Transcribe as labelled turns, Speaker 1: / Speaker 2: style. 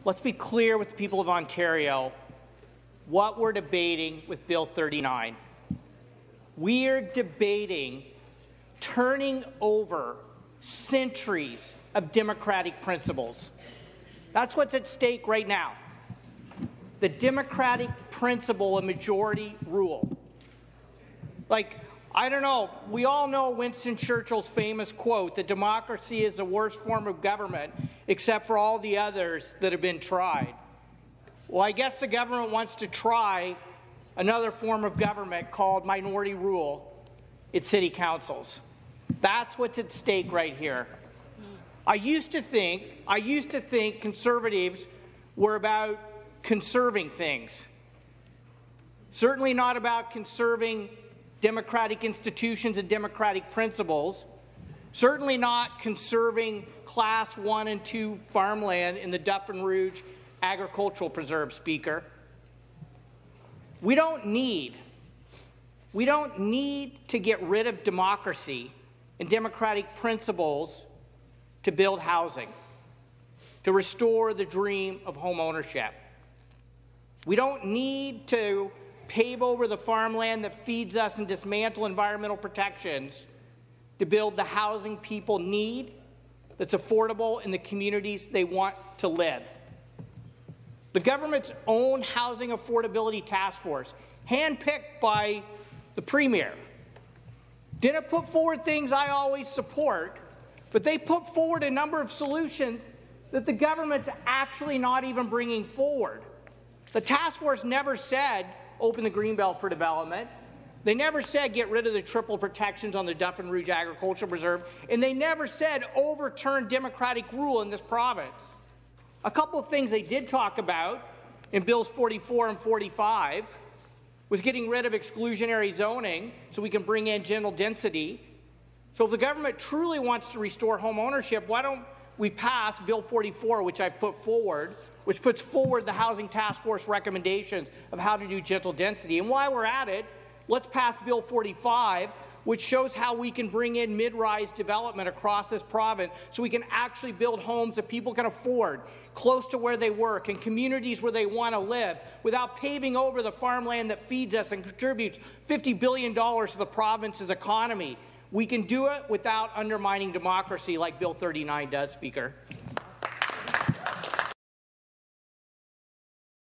Speaker 1: let's be clear with the people of Ontario what we're debating with Bill 39. We're debating turning over centuries of democratic principles. That's what's at stake right now. The democratic principle of majority rule. I don't know, we all know Winston Churchill's famous quote that democracy is the worst form of government except for all the others that have been tried. Well, I guess the government wants to try another form of government called minority rule at city councils. That's what's at stake right here. I used to think conservatives were about conserving things. Certainly not about conserving democratic institutions and democratic principles. Certainly not conserving Class 1 and 2 farmland in the Dufferin Rouge Agricultural Preserve, Speaker. We don't need to get rid of democracy and democratic principles to build housing, to restore the dream of home ownership. We don't need to pave over the farmland that feeds us and dismantle environmental protections to build the housing people need that's affordable in the communities they want to live. The government's own Housing Affordability Task Force, handpicked by the Premier, didn't put forward things I always support, but they put forward a number of solutions that the government's actually not even bringing forward. The task force never said open the Greenbelt for development. They never said get rid of the triple protections on the Dufferin Rouge Agricultural Reserve, and they never said overturn democratic rule in this province. A couple of things they did talk about in Bills 44 and 45 was getting rid of exclusionary zoning so we can bring in general density. So if the government truly wants to restore home ownership, why don't we pass Bill 44, which I've put forward, which puts forward the Housing Task Force recommendations of how to do gentle density. And while we're at it, let's pass Bill 45, which shows how we can bring in mid-rise development across this province so we can actually build homes that people can afford, close to where they work, in communities where they want to live, without paving over the farmland that feeds us and contributes $50 billion to the province's economy. We can do it without undermining democracy like Bill 39 does, Speaker.